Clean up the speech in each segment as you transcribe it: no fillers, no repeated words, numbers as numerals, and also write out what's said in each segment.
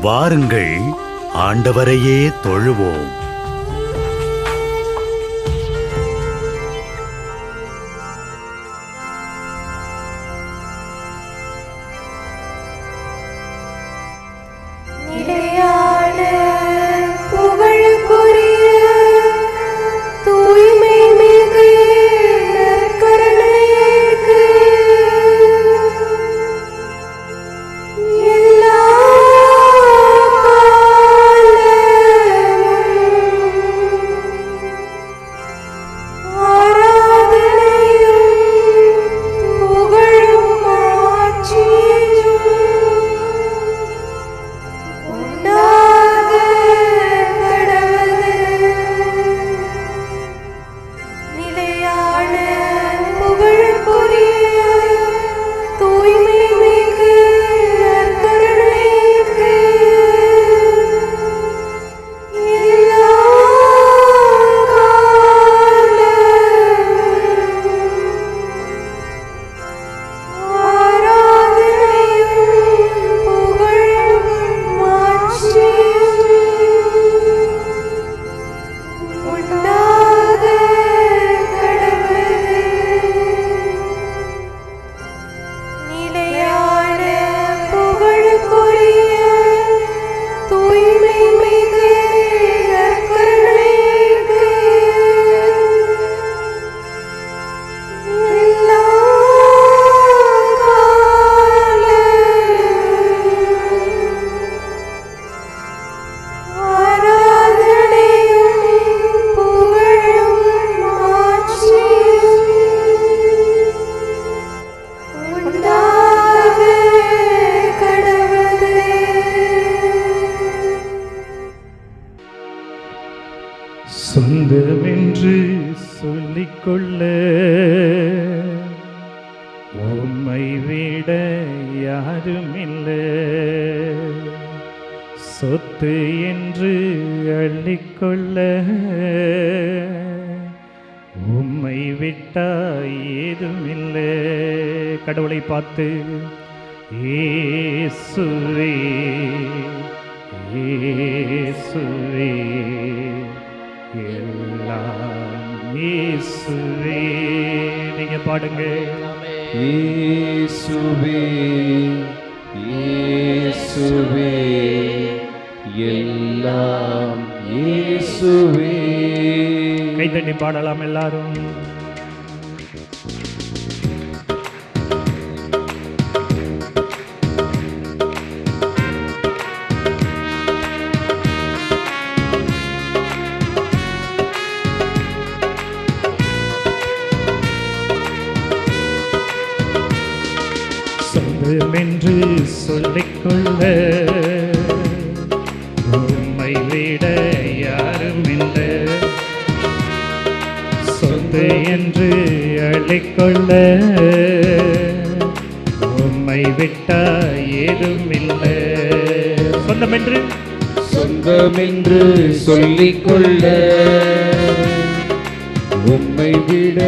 வாருங்கள், ஆண்டவரையே தொழுவோம். சொந்தமென்று சொல்லிக்கொள்ள உம்மை விட யாரும் இல்லை. சொத்து என்று அள்ளிக்கொள்ள உம்மை விட்டா ஏதும் இல்லை. கடவுளை பார்த்து இயேசுவே இயேசுவே எல்லாம் இயேசுவே. நீங்க பாடுங்க. இயேசுவே இயேசுவே எல்லாம் இயேசுவே. கைதட்டி பாடலாம் எல்லாரும். சொந்தமென்று சொல்லிக்கொள்ள உம்மை விட யாரும் இல்லை. சொத்து என்று அள்ளிக்கொள்ள உம்மை விட்டா ஏதும் இல்லை. சொந்தமென்று சொந்தமென்று சொல்லிக்கொள்ள உம்மை விட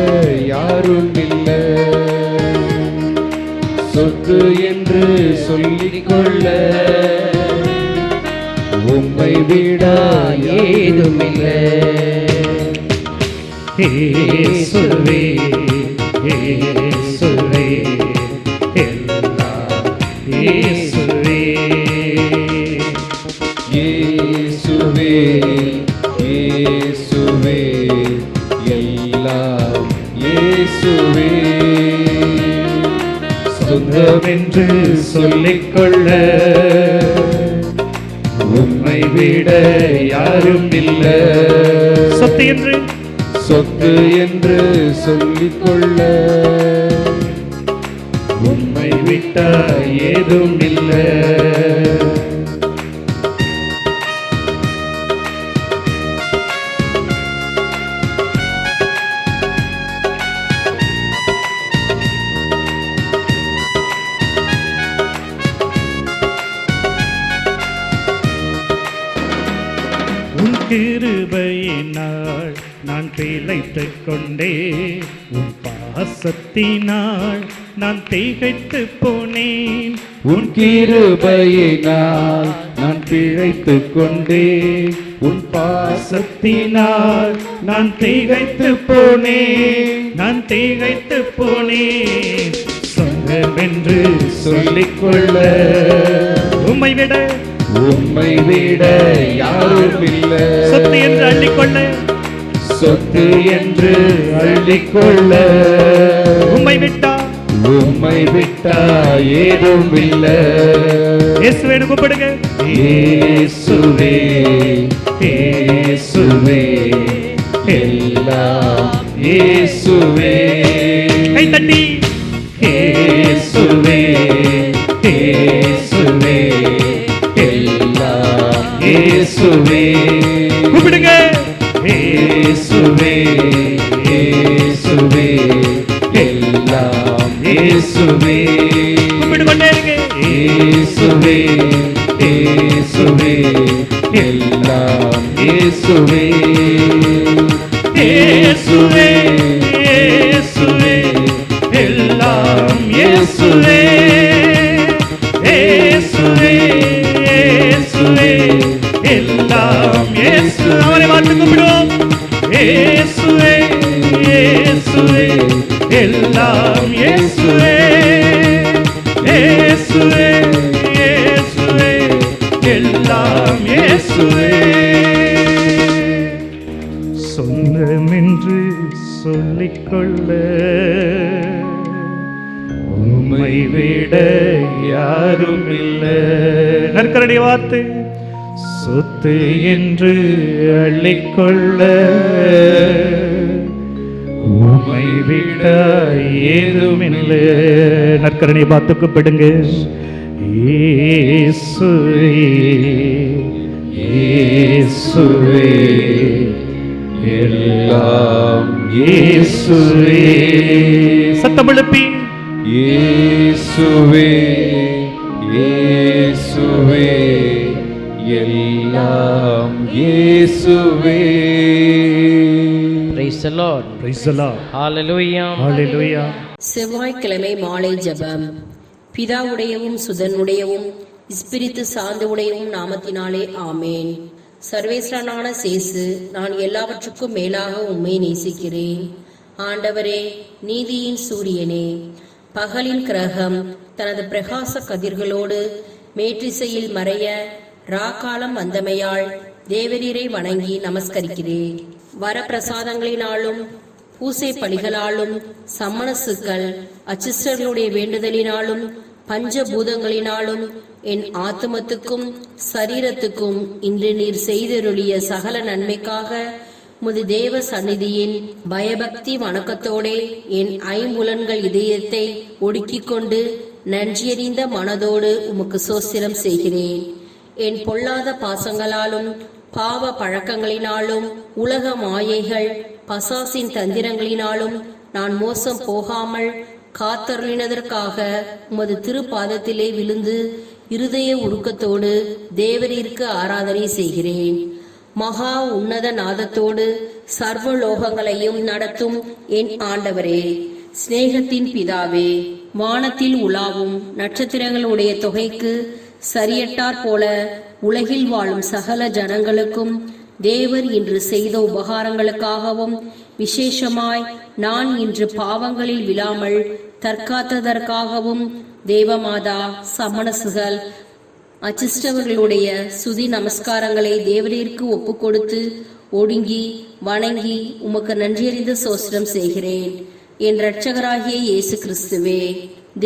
யாரும் இல்லை. சொத்து என்று சொல்லிக்கொள்ள உம்மை விட ஏதுமில்லை. இயேசுவே இயேசுவே எல்லாம் இயேசுவே. இயேசுவே இயேசுவே எல்லாம் இயேசுவே. சொந்தமென்று சொல்லிக்கொள்ள உம்மை விட யாரும் இல்லை. சொத்து என்று சொல்லிக்கொள்ள உம்மை விட்டா ஏதும் இல்லை. கிருபையினால் நான் பிழைத்துக் கொண்டே உன் பாசத்தினால் நான் திகைத்து போனேன். உன் கிருபையினால் நான் பிழைத்துக் கொண்டேன். உன் பாசத்தினால் நான் திகைத்து போனேன், நான் திகைத்து போனேன். சொந்தமென்று சொல்லிக்கொள்ள உம்மை விட யாரும் இல்லை. சொத்து என்று அள்ளிக்கொள்ள, சொத்து என்று அள்ளிக்கொள்ள உம்மை விட்டா ஏதும் இல்லை. இயேசுவே கூப்பிடுங்க. இயேசுவே இயேசுவே எல்லாம் இயேசுவே. கை தட்டி இயேசுவே இயேசுவே எல்லாம் இயேசுவே. கூப்பிடுங்க. இயேசுவே இயேசுவே எல்லாம் இயேசுவே. கூப்பிடு கொண்டே இருங்க. இயேசுவே இயேசுவே எல்லாம் இயேசுவே. இயேசுவே இயேசுவே எல்லாம் இயேசுவே. இயேசுவே இயேசுவே எல்லாம் இயேசு. அவரை பார்த்து கூப்பிடுவோம். இயேசுவே இயேசுவே எல்லாம் இயேசுவே. இயேசுவே இயேசுவே எல்லாம் இயேசுவே. சொந்தமென்று சொல்லிக்கொள்ள உம்மை விட யாரும் இல்லை. நற்கரடி வார்த்தை. சொத்து என்று அள்ளிக்கொள்ள உம்மை விட ஏதுமில்லை. நற்கரணியை பார்த்து கூப்பிடுங்க. இயேசுவே இயேசுவே எல்லாம் இயேசுவே. சத்தம் எழுப்பி இயேசுவே இயேசுவே எல்லாம் இயேசுவே. Praise the Lord. Praise the Lord. Hallelujah. Hallelujah. செவ்வாய்க்கிழமை மாலை ஜெபம். பிதாவுடையவும் சுதனுடையவும் ஸ்பிரித்து சார்ந்தவுடையவும் நாமத்தினாலே ஆமேன். சர்வேஸ்வரனான சேசு, நான் எல்லாவற்றுக்கும் மேலாக உம்மை நேசிக்கிறேன். ஆண்டவரே, நீதியின் சூரியனே, பகலின் கிரகம் தனது பிரகாச கதிர்களோடு மேற்றிசையில் மறைய ராக்காலம் வந்தமையால் தேவரீரை வணங்கி நமஸ்கரிக்கிறேன். வரப்பிரசாதங்களினாலும் பூசை பலிகளாலும் சம்மனசுக்கள் அச்சிஸ்டர்களுடைய வேண்டுதலினாலும் பஞ்சபூதங்களினாலும் என் ஆத்துமத்துக்கும் சரீரத்துக்கும் இன்று நீர் செய்தருளிய சகல நன்மைக்காக முது தேவ சந்நிதியின் பயபக்தி வணக்கத்தோடே என் ஐம்புலன்கள் இதயத்தை ஒடுக்கிக் கொண்டு நன்றியறிந்த மனதோடு உமக்கு சோஸ்திரம் செய்கிறேன். என் பொல்லாத பாசங்களாலும் பாவ பழக்கங்களினாலும் உலக மாயைகள் பசாசின் தந்திரங்களினாலும் நான் மோசம் போகாமல் காத்தருளினதற்காக உமது திருப்பாதத்திலே விழுந்து இருதய உருக்கத்தோடு தேவரீருக்கு ஆராதனை செய்கிறேன். மகா உன்னத நாதத்தோடு சர்வலோகங்களையும் நடத்தும் என் ஆண்டவரே, சிநேகத்தின் பிதாவே, வானத்தில் உலாவும் நட்சத்திரங்களுடைய தொகைக்கு சரியட்டாற் போல உலகில் வாழும் சகல ஜனங்களுக்கும் தேவர் இன்று செய்த உபகாரங்களுக்காகவும் விசேஷமாய் நான் இன்று பாவங்களில் விழாமல் தற்காத்ததற்காகவும் தேவமாதா சமணசுகள் அச்சிஷ்டவர்களுடைய சுதி நமஸ்காரங்களை தேவரீருக்கு ஒப்பு கொடுத்து ஒடுங்கி வணங்கி உமக்கு நன்றியறிந்த சோஸ்திரம் செய்கிறேன். என் இரட்சகராகிய இயேசு கிறிஸ்துவே,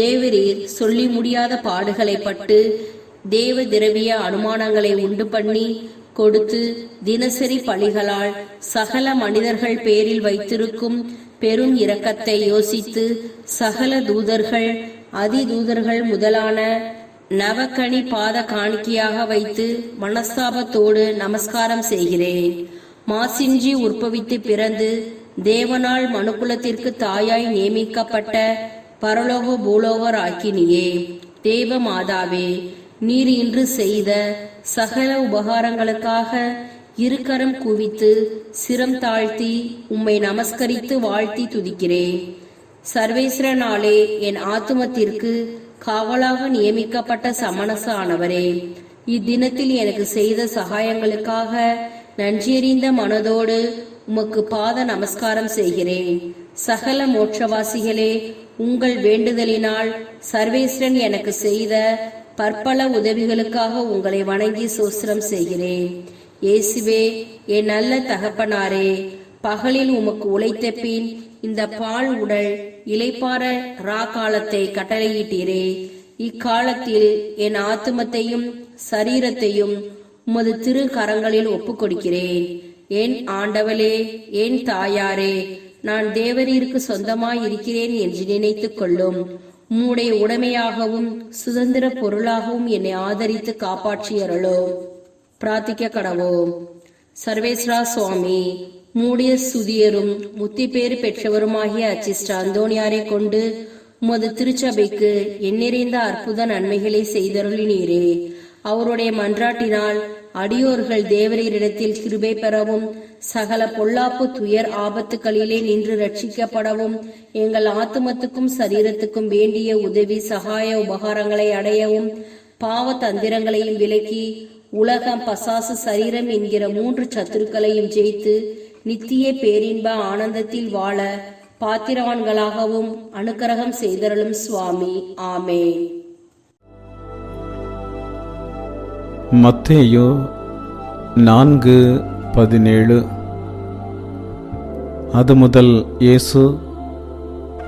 தேவரீர் சொல்லி முடியாத பாடுகளை பட்டு தேவ திரவிய அனுமானங்களை உண்டு பண்ணி கொடுத்து தினசரி பலிகளால் சகல மனிதர்கள் பேரில் வைத்திருக்கும் பெரும் இரக்கத்தை யோசித்து சகல தூதர்கள் அதிதூதர்கள் முதலான நவக்கனி பாத காணிக்கையாக வைத்து மனஸ்தாபத்தோடு நமஸ்காரம் செய்கிறேன். மாசின்றி உற்பவித்து பிறந்து தேவனால் மனுக்குலத்திற்கு தாயாய் நியமிக்கப்பட்ட பரலோக பூலோகர் ஆக்கினியே, தேவ மாதாவே, நீர் இன்று செய்த சகல உபகாரங்களுக்காக இருக்கரம் குவித்து சிரம் தாழ்த்தி உம்மை நமஸ்கரித்து வாழ்த்தி துதிக்கிறேன். சர்வேஸ்வரனாலே என் ஆத்துமத்திற்கு காவலாக நியமிக்கப்பட்ட சமணச ஆனவரே, இத்தினத்தில் எனக்கு செய்த சகாயங்களுக்காக நன்றியறிந்த மனதோடு உமக்கு பாத நமஸ்காரம் செய்கிறேன். சகல மோட்சவாசிகளே, உங்கள் வேண்டுதலினால் சர்வேஸ்வரன் எனக்கு செய்த பற்பல உதவிகளுக்காக உங்களை வணங்கி சோஸ்திரம் செய்கிறேன். இயேசுவே, என் நல்ல தகப்பனாரே, பகலில் உமக்கு உழைத்த பின் இந்த பால் உடல் இளைப்பாற காலத்தை கட்டளையிட்டீரே. இக்காலத்தில் என் ஆத்துமத்தையும் சரீரத்தையும் உமது திரு கரங்களில் ஒப்புக் கொடுக்கிறேன். என் ஆண்டவளே, என் தாயாரே, நான் தேவரீருக்கு சொந்தமாய் இருக்கிறேன் என்று நினைத்துக் கொள்ளும். உம்முடைய உடைமையாகவும் சுதந்திர பொருளாகவும் என்னை ஆதரித்து காப்பாற்றியறளோ. பிரார்த்திக்க கடவோம். சர்வேஸ்வரா சுவாமி, மூடிய சுதியரும் முத்தி பேறு பெற்றவருமாகிய அச்சிஷ்ட அந்தோணியாரை கொண்டு உமது திருச்சபைக்கு எண்ணிறைந்த அற்புத நன்மைகளை செய்தருளினீரே. அவருடைய மன்றாட்டினால் அடியோர்கள் தேவரீரிடத்தில் கிருபை பெறவும் சகல பொல்லாப்பு துயர் ஆபத்துக்களிலே நின்று ரட்சிக்கப்படவும் எங்கள் ஆத்துமத்துக்கும் சரீரத்துக்கும் வேண்டிய உதவி சகாய உபகாரங்களை அடையவும் பாவ தந்திரங்களையும் விலக்கி உலகம் பசாசு சரீரம் என்கிற 3 சத்துருக்களையும் ஜெயித்து நித்திய பேரின்ப ஆனந்தத்தில் வாழ பாத்திரவான்களாகவும் அனுக்கிரகம் செய்தருளும் சுவாமி. ஆமென். மத்தேயு 4:17. அது முதல் இயேசு,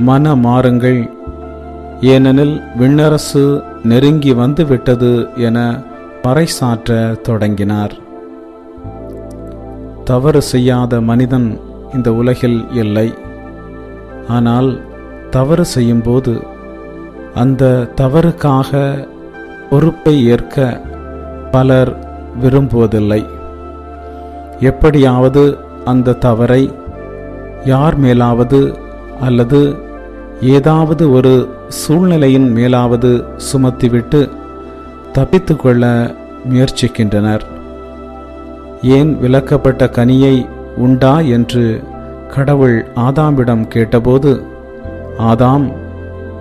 மன மாறுங்கள், ஏனெனில் விண்ணரசு நெருங்கி வந்துவிட்டது என பறைசாற்ற தொடங்கினார். தவறு செய்யாத மனிதன் இந்த உலகில் இல்லை. ஆனால் தவறு செய்யும்போது அந்த தவறுக்காக பொறுப்பை ஏற்க பலர் விரும்புவதில்லை. எப்படியாவது அந்த தவறை யார் மேலாவது அல்லது ஏதாவது ஒரு சூழ்நிலையின் மேலாவது சுமத்திவிட்டு தப்பித்து கொள்ள முயற்சிக்கின்றனர். ஏன் விலக்கப்பட்ட கனியை உண்டா என்று கடவுள் ஆதாமிடம் கேட்டபோது ஆதாம்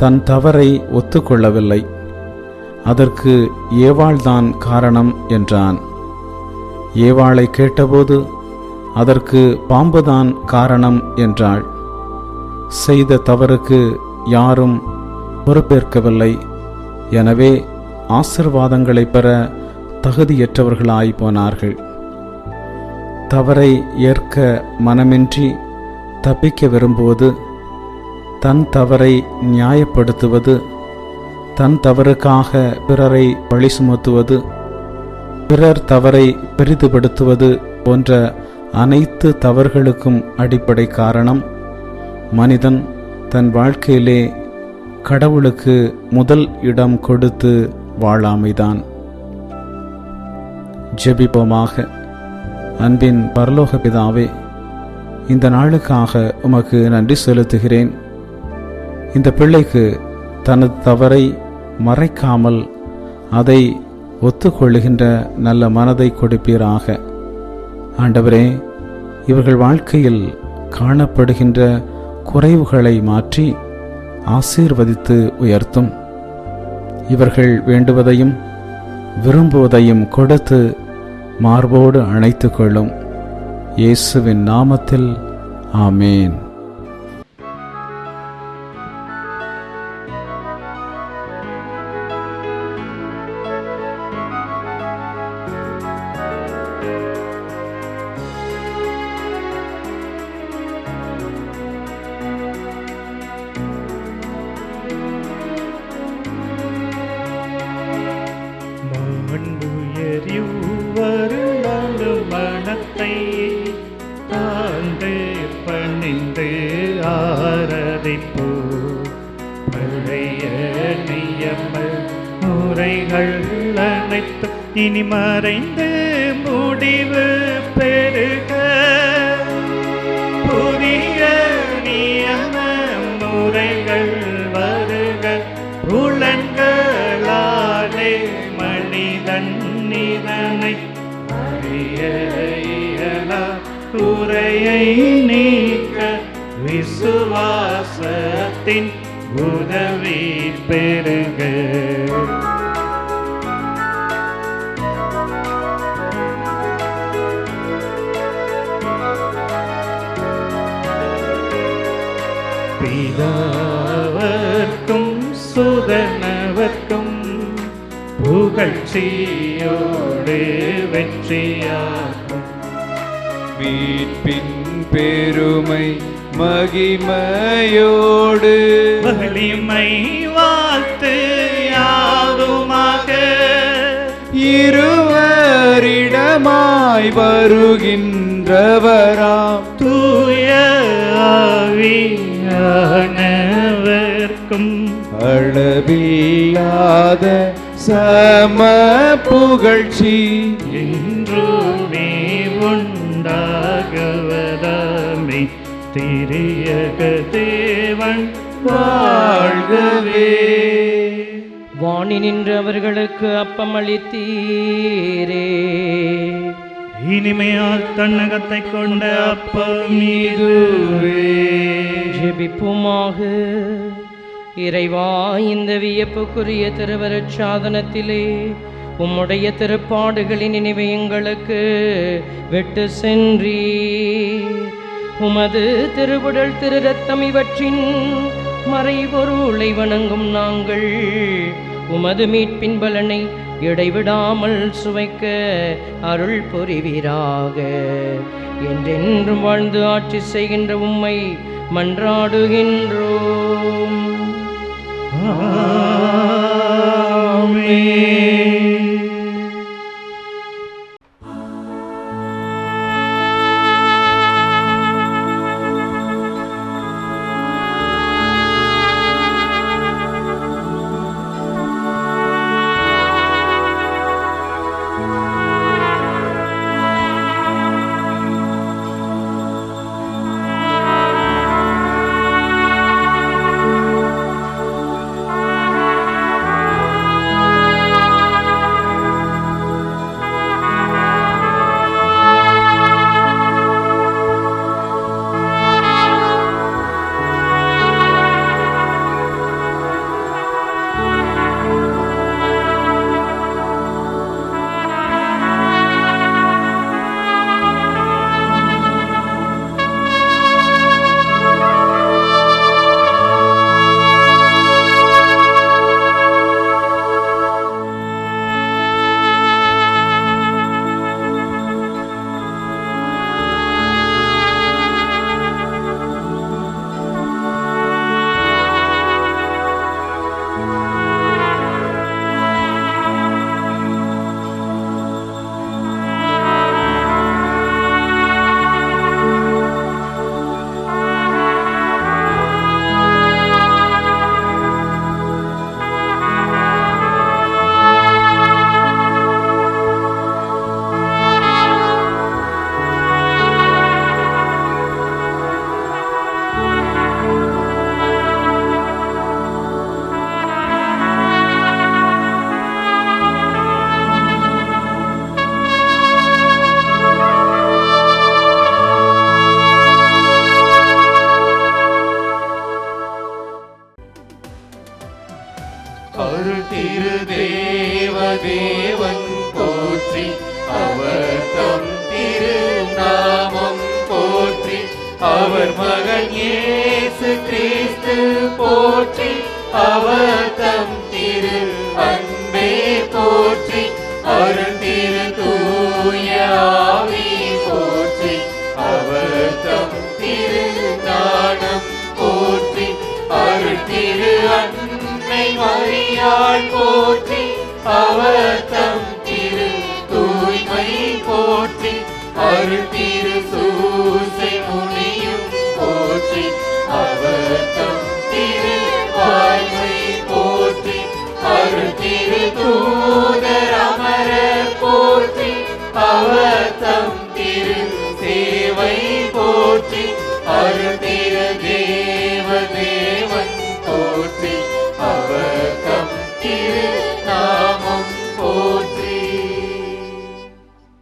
தன் தவறை ஒத்துக்கொள்ளவில்லை. அதற்கு ஏவாள்தான் காரணம் என்றான். ஏவாளை கேட்டபோது அதற்கு பாம்புதான் காரணம் என்றாள். செய்த தவறுக்கு யாரும் பொறுப்பேற்கவில்லை. எனவே ஆசீர்வாதங்களை பெற தகுதியற்றவர்களாய் போனார்கள். தவறை ஏற்க மனமின்றி தப்பிக்க விரும்புவது, தன் தவறை நியாயப்படுத்துவது, தன் தவறுக்காக பிறரை பழி சுமத்துவது, பிறர் தவறை பெரிதுபடுத்துவது போன்ற அனைத்து தவறுகளுக்கும் அடிப்படை காரணம் மனிதன் தன் வாழ்க்கையிலே கடவுளுக்கு முதல் இடம் கொடுத்து வாழாமைதான். ஜெபிப்போமாக. அன்பின் பரலோக பிதாவே, இந்த நாளுக்காக உமக்கு நன்றி செலுத்துகிறேன். இந்த பிள்ளைக்கு தனது தவறை மறைக்காமல் அதை ஒத்துக்கொள்ளுகின்ற நல்ல மனதை கொடுப்பீராக. ஆண்டவரே, இவர்கள் வாழ்க்கையில் காணப்படுகின்ற குறைவுகளை மாற்றி ஆசீர்வதித்து உயர்த்தும். இவர்கள் வேண்டுவதையும் விரும்புவதையும் கொடுத்து மார்போடு அணைத்து கொள்ளும். இயேசுவின் நாமத்தில் ஆமேன். மனத்தை தாழ்ந்து பணிந்து ஆராதிப்போ. பழைய நியம முறைகள் அனைத்து இனி மறைந்து முடிவு பெருக. புதிய நியம முறைகள் வருக. புலன்களாலே மனிதன் இதனை அறிய இயலா குறையை நீக்க விசுவாசத்தின் உதவி பெறுக. பிதாவர்க்கும் சுதனவர்க்கும் புகழ்ச்சியோடு வெற்றியாகும். மீட்பின் பெருமை மகிமையோடு வலிமை வாழ்த்து யாதுமாக இருவரிடமாய் வருகின்றவராம் தூய ஆவியானவர்க்கும் அளவில்லாத சம புகழ்ச்சி என்றுமே உண்டாகவதாமே. திரியக தேவன் வாழ்கவே. வாணி நின்று அவர்களுக்கு அப்பம் அளித்தீரே. இனிமையால் தன்னகத்தை கொண்ட அப்பம் இதுவே. ஜெபிப்புமாக. இறைவா, இந்த வியப்புக்குரிய திருவருட் சாதனத்திலே உம்முடைய திருப்பாடுகளின் நினைவை எங்களுக்கு விட்டு சென்றீர். உமது திருவுடல் திரு ரத்தம் இவற்றின் மறைபொருளை வணங்கும் நாங்கள் உமது மீட்பின் பலனை இடைவிடாமல் சுவைக்க அருள் புரிவீராக. என்றென்றும் வாழ்ந்து ஆட்சி செய்கின்ற உம்மை மன்றாடுகின்றோம். அருள் திரு தேவன் போற்றி, அவர் தம் திரு நாமம் போற்றி, அவர் மகன் இயேசு கிறிஸ்து போற்றி, அவர் தம் திரு அன்பே போற்றி, அருள் திரு